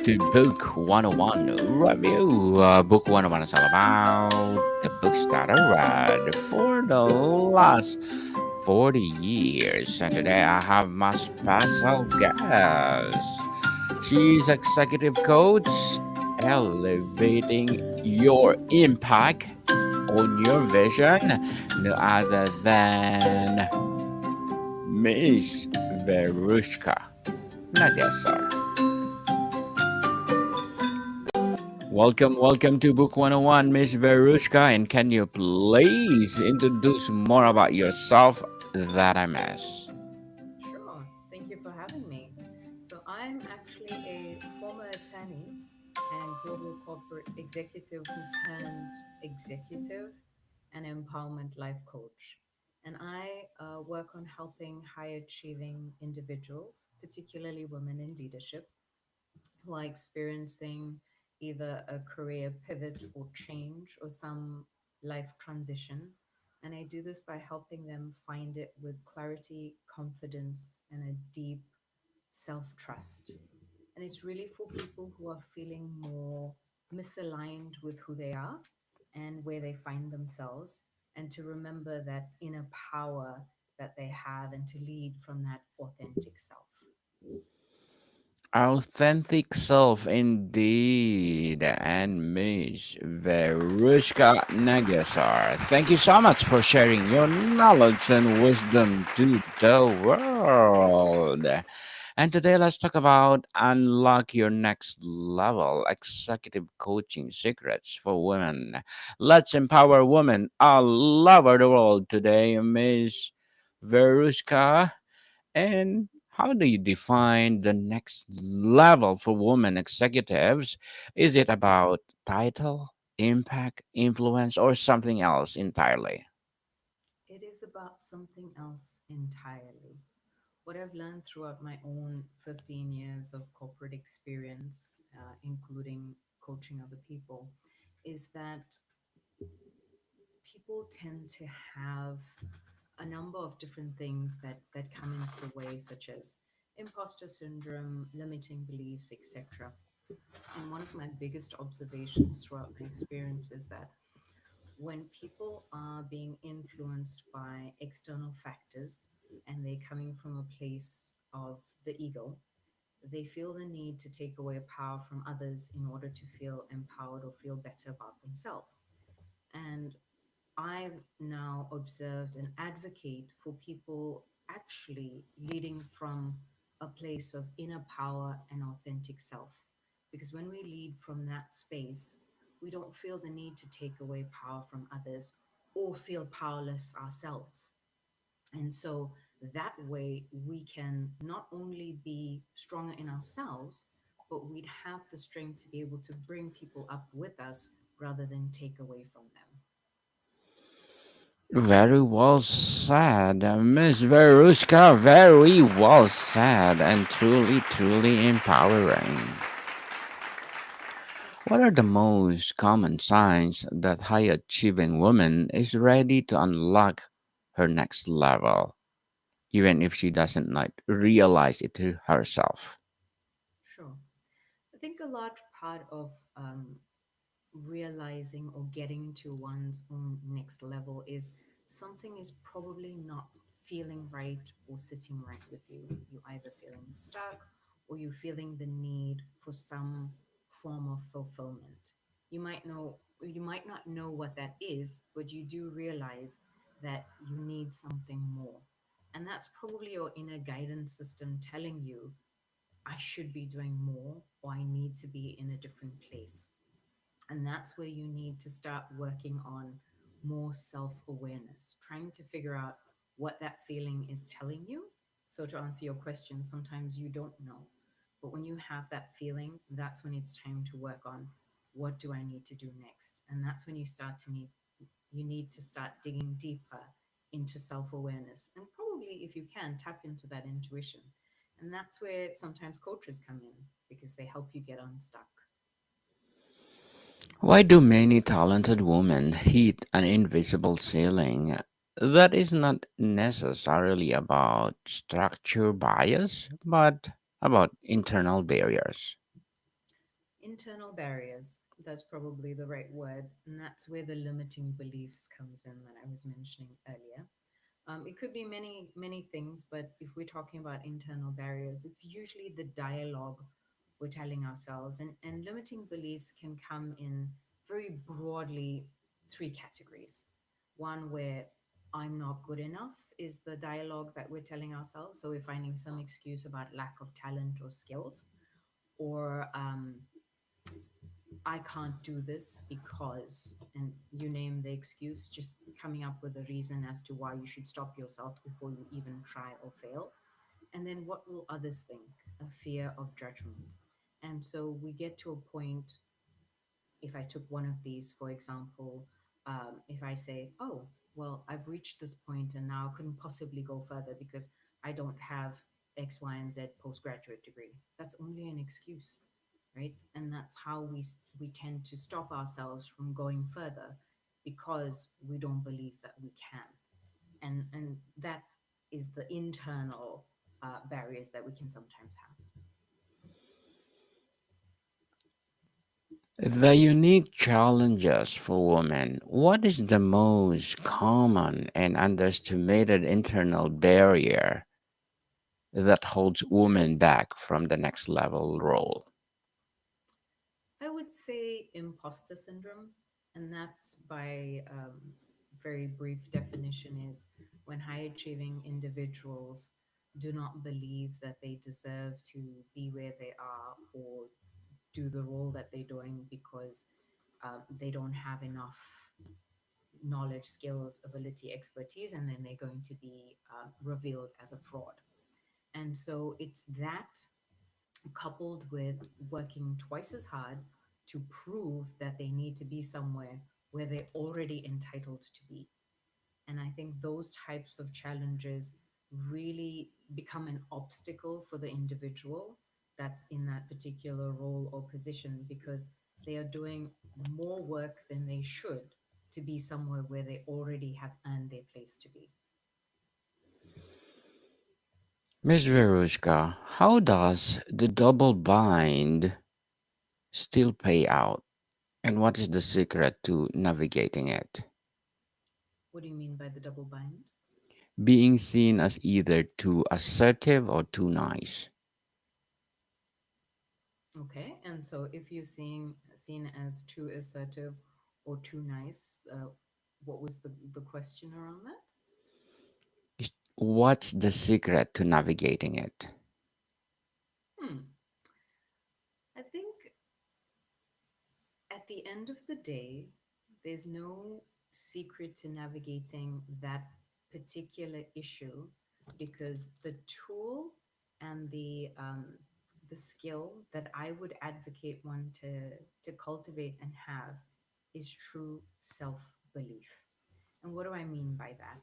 to Book 101 review. Book 101 is all about the books that I read for the last 40 years. And today I have my special guest. She's executive coach, elevating your impact on your vision, no other than Miss Verushka Nagesar. Welcome to Book 101, Miss Verushka. And can you please introduce more about yourself that I miss? Sure. Thank you for having me. So, I'm actually a former attorney and global corporate executive who turned executive and empowerment life coach. And I work on helping high achieving individuals, particularly women in leadership, who are experiencing either a career pivot or change or some life transition. And I do this by helping them find it with clarity, confidence, and a deep self trust. And it's really for people who are feeling more misaligned with who they are and where they find themselves, and to remember that inner power that they have and to lead from that authentic self. Authentic self indeed. And Miss Verushka Nagesar. Thank you so much for sharing your knowledge and wisdom to the world. And today, let's talk about unlock your next level executive coaching secrets for women. Let's empower women all over the world today, Miss Verushka. And how do you define the next level for women executives? Is it about title, impact, influence, or something else entirely? It is about something else entirely. What I've learned throughout my own 15 years of corporate experience, including coaching other people, is that people tend to have a number of different things that come into the way, such as imposter syndrome, limiting beliefs, etc. And one of my biggest observations throughout my experience is that when people are being influenced by external factors and they're coming from a place of the ego, they feel the need to take away power from others in order to feel empowered or feel better about themselves. And I've now observed and advocate for people actually leading from a place of inner power and authentic self. Because when we lead from that space, we don't feel the need to take away power from others or feel powerless ourselves. And so that way we can not only be stronger in ourselves, but we'd have the strength to be able to bring people up with us rather than take away from them. Very well said, Miss Verushka. Very well said, and truly empowering. What are the most common signs that high achieving woman is ready to unlock her next level, even if she doesn't like realize it to herself? Sure. I think a large part of realizing or getting to one's own next level is something is probably not feeling right or sitting right with you. You either feeling stuck or you feeling the need for some form of fulfillment. You might not know what that is, but you do realize that you need something more. And that's probably your inner guidance system telling you, I should be doing more or I need to be in a different place. And that's where you need to start working on more self awareness, trying to figure out what that feeling is telling you. So, to answer your question, sometimes you don't know. But when you have that feeling, that's when it's time to work on what do I need to do next? And that's when you need to start digging deeper into self awareness. And probably, if you can, tap into that intuition. And that's where sometimes coaches come in because they help you get unstuck. Why do many talented women hit an invisible ceiling? That is not necessarily about structure bias, but about internal barriers. Internal barriers, that's probably the right word, and that's where the limiting beliefs comes in that I was mentioning earlier. It could be many things, but if we're talking about internal barriers, it's usually the dialogue we're telling ourselves. And limiting beliefs can come in very broadly three categories. One where I'm not good enough is the dialogue that we're telling ourselves. So we're finding some excuse about lack of talent or skills, or I can't do this because, and you name the excuse, just coming up with a reason as to why you should stop yourself before you even try or fail. And then what will others think? A fear of judgment. And so we get to a point, if I took one of these, for example, if I say, oh, well, I've reached this point and now couldn't possibly go further because I don't have X, Y, and Z postgraduate degree. That's only an excuse, right? And that's how we tend to stop ourselves from going further because we don't believe that we can. And that is the internal barriers that we can sometimes have. The unique challenges for women. What is the most common and underestimated internal barrier that holds women back from the next level role? I would say imposter syndrome, and that's by very brief definition is when high achieving individuals do not believe that they deserve to be where they are or do the role that they're doing because they don't have enough knowledge, skills, ability, expertise, and then they're going to be revealed as a fraud. And so it's that coupled with working twice as hard to prove that they need to be somewhere where they're already entitled to be. And I think those types of challenges really become an obstacle for the individual that's in that particular role or position because they are doing more work than they should to be somewhere where they already have earned their place to be. Miss Verushka, how does the double bind still pay out? And what is the secret to navigating it? What do you mean by the double bind? Being seen as either too assertive or too nice. Okay, and so if you're seen as too assertive or too nice, what was the question around that? What's the secret to navigating it? Hmm. I think at the end of the day, there's no secret to navigating that particular issue because the tool and the skill that I would advocate one to cultivate and have is true self belief. And what do I mean by that?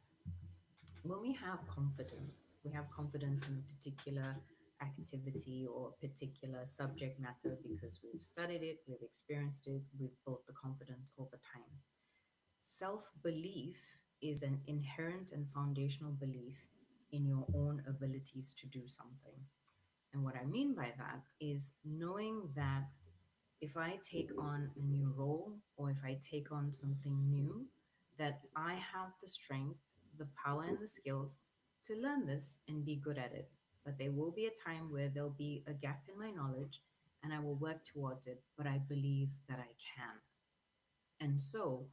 When we have confidence in a particular activity or a particular subject matter because we've studied it, we've experienced it, we've built the confidence over time. Self belief is an inherent and foundational belief in your own abilities to do something. And what I mean by that is knowing that if I take on a new role or if I take on something new, that I have the strength, the power, and the skills to learn this and be good at it. But there will be a time where there'll be a gap in my knowledge and I will work towards it, but I believe that I can. And so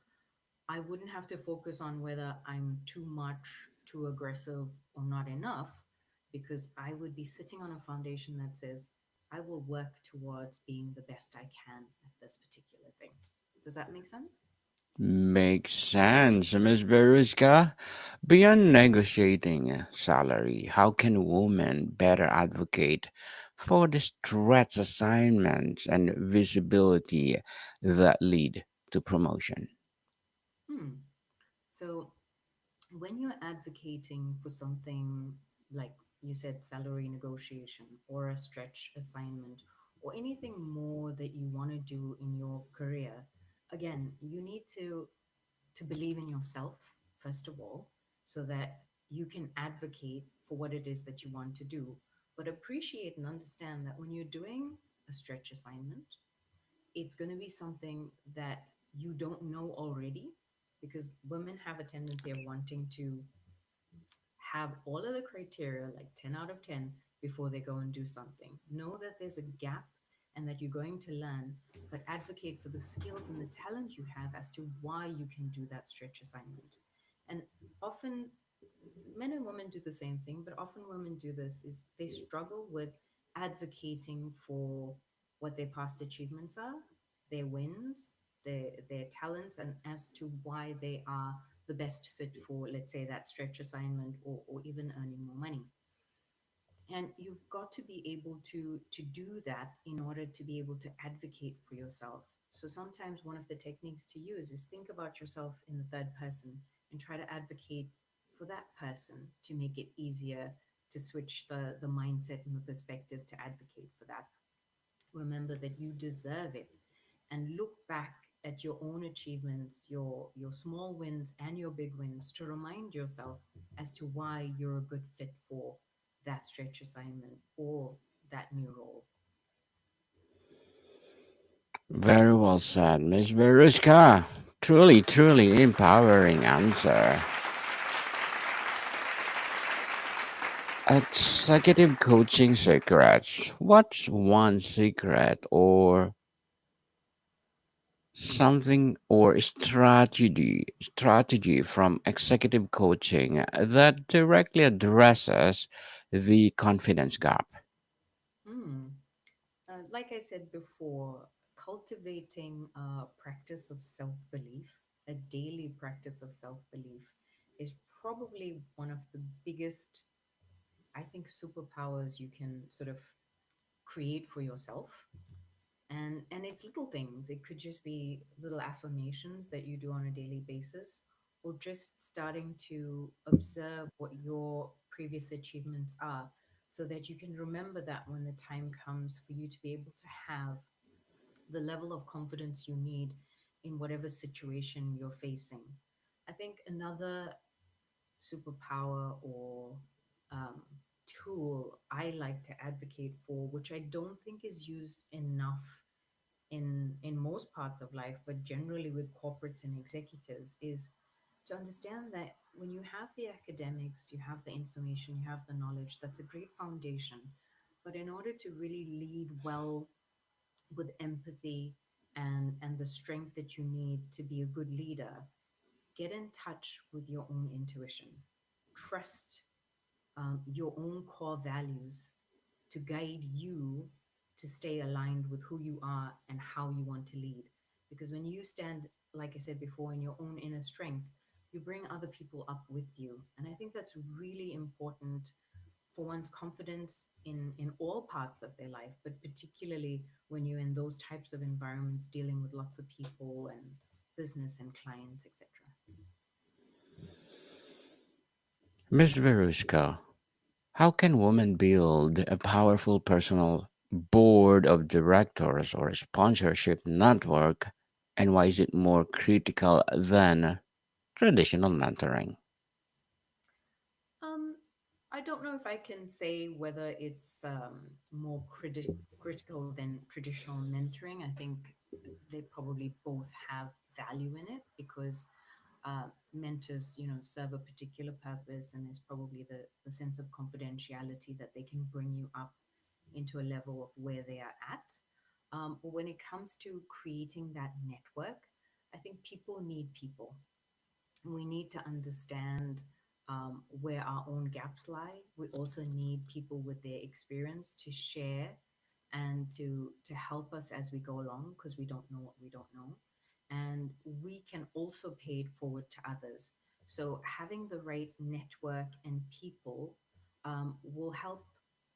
I wouldn't have to focus on whether I'm too much, too aggressive, or not enough, because I would be sitting on a foundation that says, I will work towards being the best I can at this particular thing. Does that make sense? Makes sense, Ms. Beruska. Beyond negotiating salary, how can women better advocate for the stretch assignments and visibility that lead to promotion? Hmm. So when you're advocating for something like you said, salary negotiation or a stretch assignment or anything more that you want to do in your career, again, you need to believe in yourself, first of all, so that you can advocate for what it is that you want to do. But appreciate and understand that when you're doing a stretch assignment, it's going to be something that you don't know already, because women have a tendency of wanting to have all of the criteria like 10 out of 10 before they go and do something. Know that there's a gap and that you're going to learn, but advocate for the skills and the talent you have as to why you can do that stretch assignment. And often men and women do the same thing, but often women do this is they struggle with advocating for what their past achievements are, their wins, their talents, and as to why they are the best fit for, let's say, that stretch assignment, or even earning more money. And you've got to be able to do that in order to be able to advocate for yourself. So sometimes one of the techniques to use is think about yourself in the third person and try to advocate for that person to make it easier to switch the mindset and the perspective to advocate for that. Remember that you deserve it, and look back at your own achievements, your small wins and your big wins, to remind yourself as to why you're a good fit for that stretch assignment or that new role. Very well said, Miss Verushka. Truly, truly empowering answer. Executive coaching secrets. What's one secret or something or strategy from executive coaching that directly addresses the confidence gap? Hmm. Like I said before, cultivating a practice of self belief, a daily practice of self belief, is probably one of the biggest, I think, superpowers you can sort of create for yourself. And it's little things. It could just be little affirmations that you do on a daily basis, or just starting to observe what your previous achievements are, so that you can remember that when the time comes for you to be able to have the level of confidence you need in whatever situation you're facing. I think another superpower or um, tool I like to advocate for, which I don't think is used enough in most parts of life, but generally with corporates and executives, is to understand that when you have the academics, you have the information, you have the knowledge, that's a great foundation. But in order to really lead well with empathy and the strength that you need to be a good leader, get in touch with your own intuition. Trust your own core values to guide you to stay aligned with who you are and how you want to lead. Because when you stand, like I said before, in your own inner strength, you bring other people up with you. And I think that's really important for one's confidence in all parts of their life, but particularly when you're in those types of environments dealing with lots of people and business and clients, etc. Miss Verushka, how can women build a powerful personal board of directors or a sponsorship network, and why is it more critical than traditional mentoring? Um, I don't know if I can say whether it's more critical than traditional mentoring. I think they probably both have value in it, because mentors, serve a particular purpose, and there's probably the sense of confidentiality that they can bring you up into a level of where they are at. But when it comes to creating that network, I think people need people. We need to understand where our own gaps lie. We also need people with their experience to share and to help us as we go along, because we don't know what we don't know. And we can also pay it forward to others. So having the right network and people will help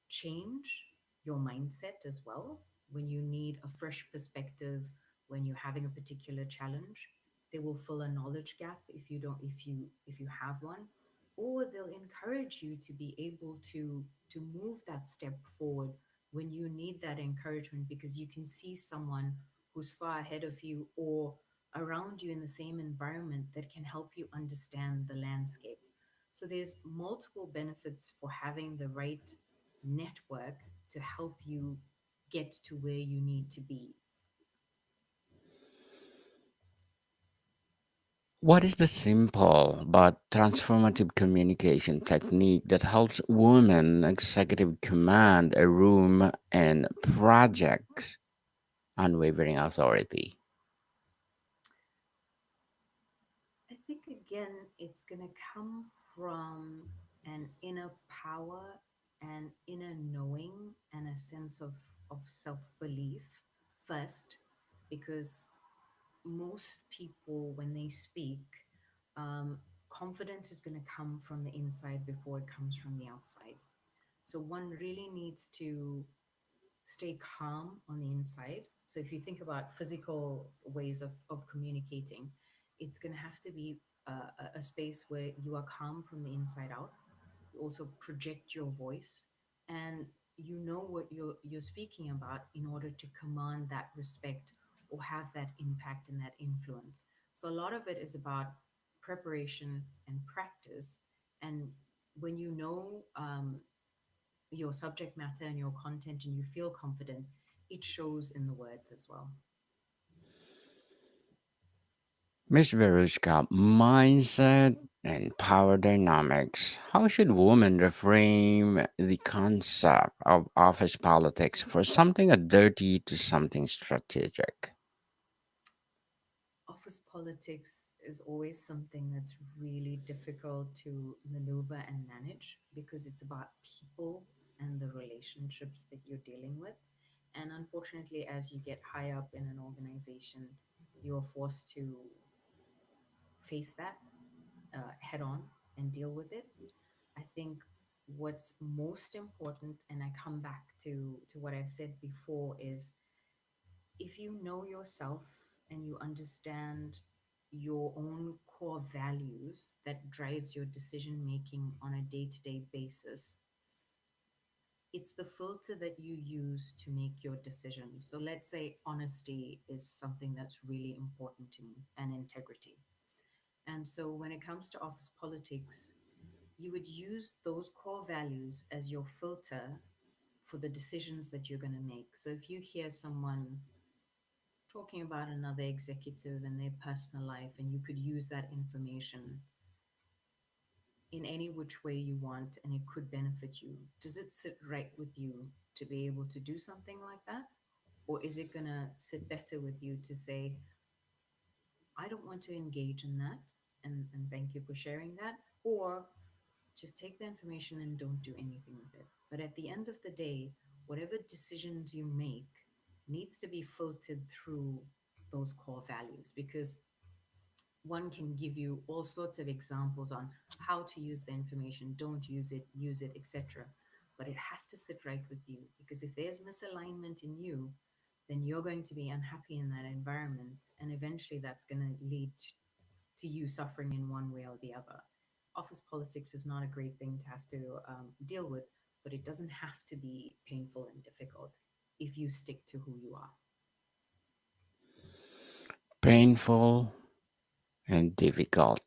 change your mindset as well. When you need a fresh perspective, when you're having a particular challenge, they will fill a knowledge gap if you have one, or they'll encourage you to be able to move that step forward when you need that encouragement, because you can see someone who's far ahead of you or around you in the same environment that can help you understand the landscape. So there's multiple benefits for having the right network to help you get to where you need to be. What is the simple but transformative communication technique that helps women executive command a room and project unwavering authority? I think again, it's going to come from an inner power, an inner knowing, and a sense of self belief first, because most people, when they speak, confidence is going to come from the inside before it comes from the outside. So one really needs to stay calm on the inside. So if you think about physical ways of communicating, it's going to have to be a space where you are calm from the inside out. You also project your voice, and you know what you're speaking about in order to command that respect or have that impact and that influence. So a lot of it is about preparation and practice. And when you know your subject matter and your content and you feel confident, it shows in the words as well. Miss Verushka, mindset and power dynamics. How should women reframe the concept of office politics for something dirty to something strategic? Office politics is always something that's really difficult to maneuver and manage because it's about people and the relationships that you're dealing with. And unfortunately, as you get high up in an organization, you're forced to face that head on and deal with it. I think what's most important, and I come back to what I've said before, is if you know yourself and you understand your own core values that drives your decision making on a day-to-day basis, it's the filter that you use to make your decision. So let's say honesty is something that's really important to me, and integrity. And so when it comes to office politics, you would use those core values as your filter for the decisions that you're going to make. So if you hear someone talking about another executive and their personal life, and you could use that information in any which way you want and it could benefit you, does it sit right with you to be able to do something like that? Or is it going to sit better with you to say, I don't want to engage in that, and thank you for sharing that? Or just take the information and don't do anything with it. But at the end of the day, whatever decisions you make needs to be filtered through those core values, because one can give you all sorts of examples on how to use the information, don't use it, etc. But it has to sit right with you, because if there's misalignment in you, then you're going to be unhappy in that environment, and eventually that's going to lead to you suffering in one way or the other. Office politics is not a great thing to have to deal with, but it doesn't have to be painful and difficult if you stick to who you are. Painful and difficult.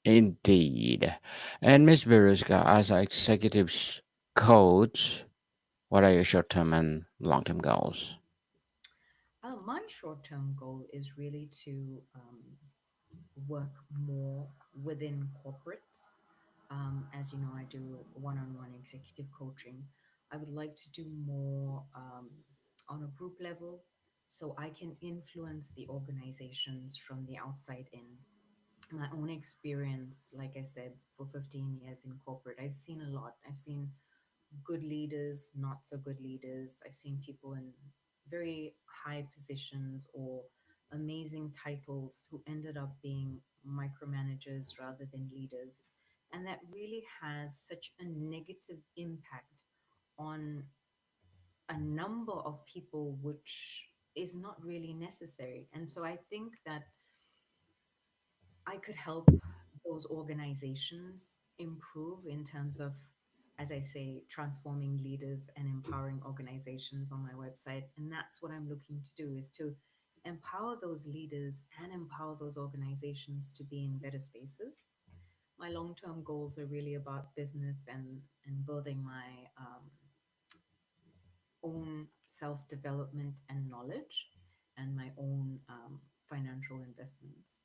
Indeed. And Miss Verushka, as an executive coach, what are your short term and long term goals? My short term goal is really to work more within corporates. As you know, I do one on one executive coaching. I would like to do more on a group level so I can influence the organizations from the outside in. My own experience, like I said, for 15 years in corporate, I've seen a lot. I've seen good leaders, not so good leaders. I've seen people in very high positions or amazing titles who ended up being micromanagers rather than leaders. And that really has such a negative impact on a number of people, which is not really necessary. And so I think that I could help those organizations improve in terms of, as I say, transforming leaders and empowering organizations on my website. And that's what I'm looking to do, is to empower those leaders and empower those organizations to be in better spaces. My long-term goals are really about business and building my own self-development and knowledge and my own financial investments.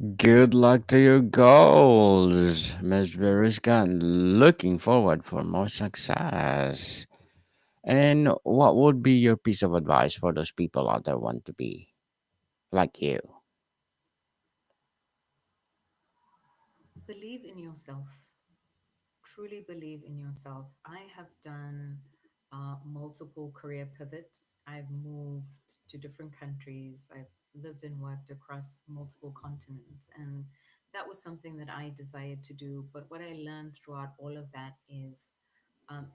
Good luck to your goals, Ms. Verushka, and looking forward for more success. And what would be your piece of advice for those people out there want to be like you? Believe in yourself. Truly believe in yourself. I have done multiple career pivots. I've moved to different countries. I've lived and worked across multiple continents. And that was something that I desired to do. But what I learned throughout all of that is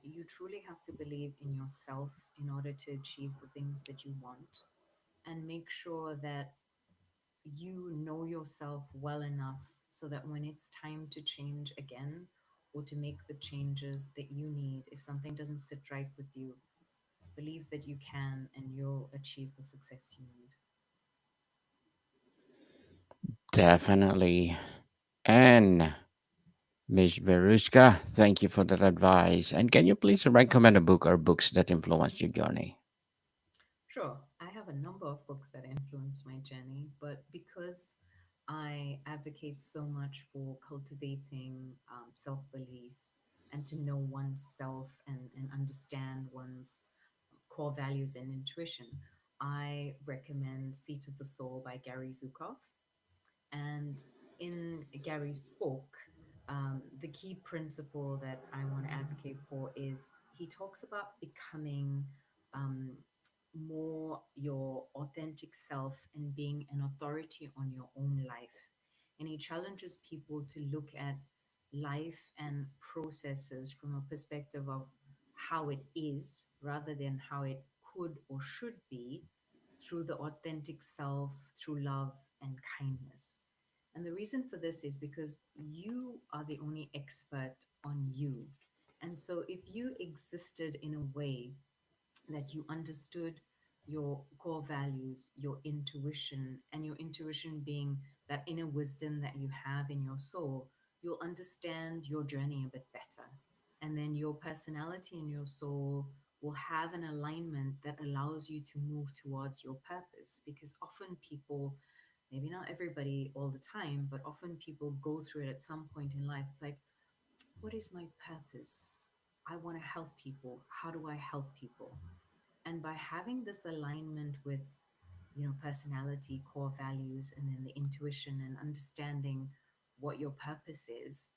you truly have to believe in yourself in order to achieve the things that you want. And make sure that you know yourself well enough so that when it's time to change again or to make the changes that you need, if something doesn't sit right with you, believe that you can and you'll achieve the success you need. Definitely. And Ms. Verushka, thank you for that advice. And can you please recommend a book or books that influenced your journey? Sure, I have a number of books that influenced my journey, but because I advocate so much for cultivating self belief and to know oneself and understand one's core values and intuition, I recommend Seat of the Soul by Gary Zukov. And in Gary's book, the key principle that I want to advocate for is he talks about becoming um, more your authentic self and being an authority on your own life. And he challenges people to look at life and processes from a perspective of how it is rather than how it could or should be through the authentic self, through love and kindness. And the reason for this is because you are the only expert on you. And so if you existed in a way that you understood your core values, your intuition, and your intuition being that inner wisdom that you have in your soul, you'll understand your journey a bit better. And then your personality and your soul will have an alignment that allows you to move towards your purpose. Because often people, maybe not everybody all the time, but often people go through it at some point in life. It's like, what is my purpose? I want to help people. How do I help people? And by having this alignment with, personality, core values, and then the intuition and understanding what your purpose is,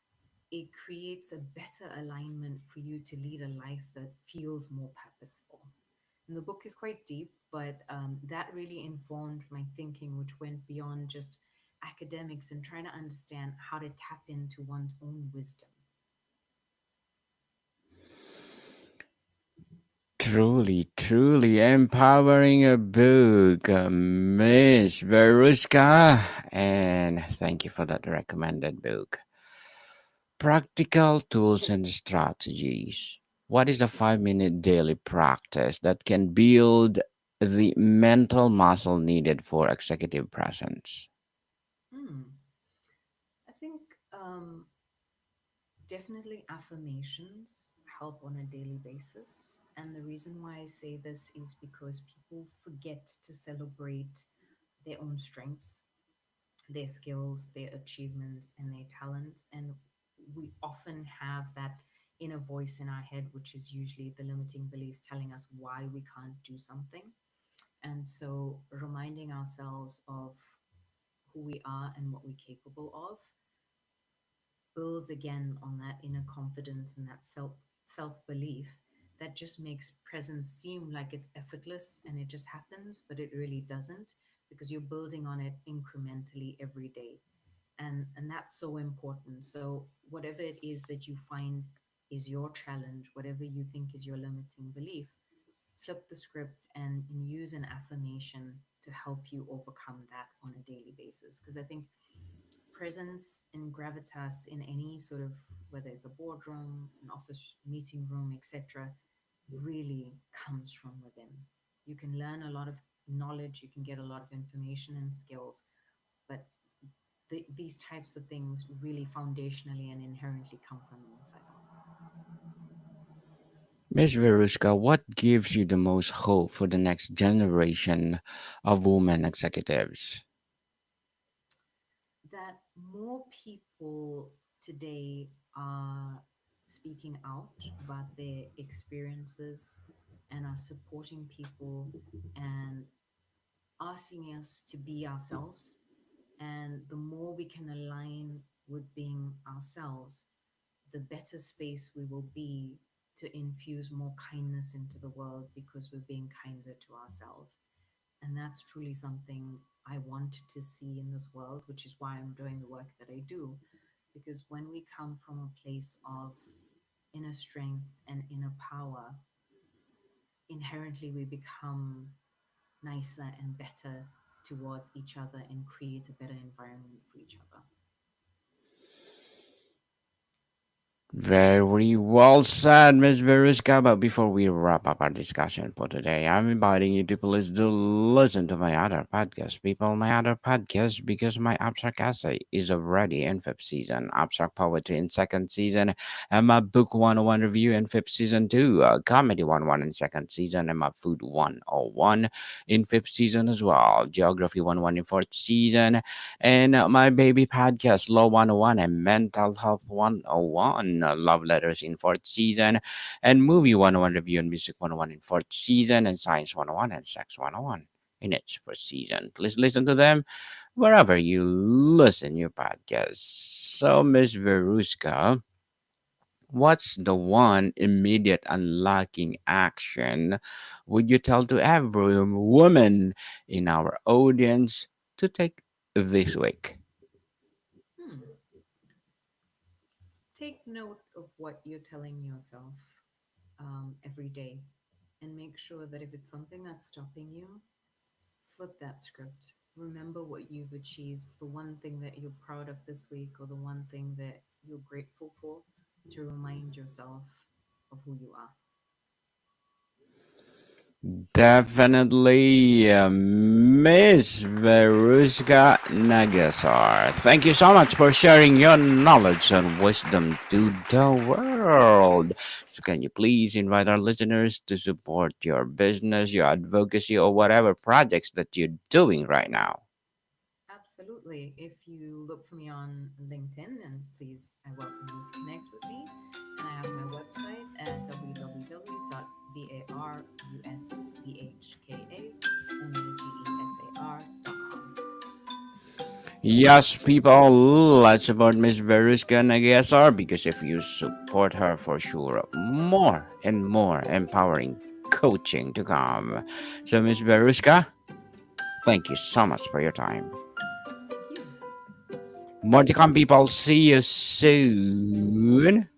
it creates a better alignment for you to lead a life that feels more purposeful. And the book is quite deep, but that really informed my thinking, which went beyond just academics and trying to understand how to tap into one's own wisdom. Truly, truly empowering a book, Miss Verushka. And thank you for that recommended book. Practical tools and strategies. What is a 5 minute daily practice that can build the mental muscle needed for executive presence? Hmm. I think definitely affirmations help on a daily basis. And the reason why I say this is because people forget to celebrate their own strengths, their skills, their achievements, and their talents. And we often have that inner voice in our head, which is usually the limiting beliefs telling us why we can't do something. And so reminding ourselves of who we are and what we're capable of builds again on that inner confidence and that self belief that just makes presence seem like it's effortless and it just happens, but it really doesn't, because you're building on it incrementally every day. And that's so important. So whatever it is that you find is your challenge, whatever you think is your limiting belief, flip the script and use an affirmation to help you overcome that on a daily basis. Because I think presence and gravitas in any sort of, whether it's a boardroom, an office meeting room, etc., really comes from within. You can learn a lot of knowledge, you can get a lot of information and skills, but these types of things really foundationally and inherently come from the inside out. Miss Verushka, what gives you the most hope for the next generation of women executives? more people today are speaking out about their experiences and are supporting people and asking us to be ourselves. And the more we can align with being ourselves, the better space we will be to infuse more kindness into the world because we're being kinder to ourselves. And that's truly something I want to see in this world, which is why I'm doing the work that I do. Because when we come from a place of inner strength and inner power, inherently we become nicer and better towards each other and create a better environment for each other. Very well said, Miss Veruska. But before we wrap up our discussion for today, I'm inviting you to please do listen to my other podcast, people. My other podcast, because my abstract essay is already in fifth season, abstract poetry in second season, and my book 101 review in fifth season too, comedy 101 in second season, and my food 101 in fifth season as well, geography 101 in fourth season, and my baby podcast, Law 101 and Mental Health 101, Love Letters in fourth season, and Movie 101 Review and Music 101 in fourth season, and Science 101 and Sex 101 in its first season. Please listen to them wherever you listen your podcasts. So, Miss Veruska, what's the one immediate unlocking action would you tell to every woman in our audience to take this week? Hmm. Take note of what you're telling yourself every day and make sure that if it's something that's stopping you, flip that script. Remember what you've achieved, the one thing that you're proud of this week, or the one thing that you're grateful for, to remind yourself of who you are. Definitely, Miss Varuschka Nagesar. Thank you so much for sharing your knowledge and wisdom to the world. So, can you please invite our listeners to support your business, your advocacy, or whatever projects that you're doing right now? Absolutely. If you look for me on LinkedIn, and please, I welcome you to connect with me. And I have my website at www.varuschkanagesa.com. Yes, people, let's support Miss Varuschka Nagesar because if you support her, for sure, more and more empowering coaching to come. So, Miss Varuschka, thank you so much for your time. Thank you. More to come, people. See you soon.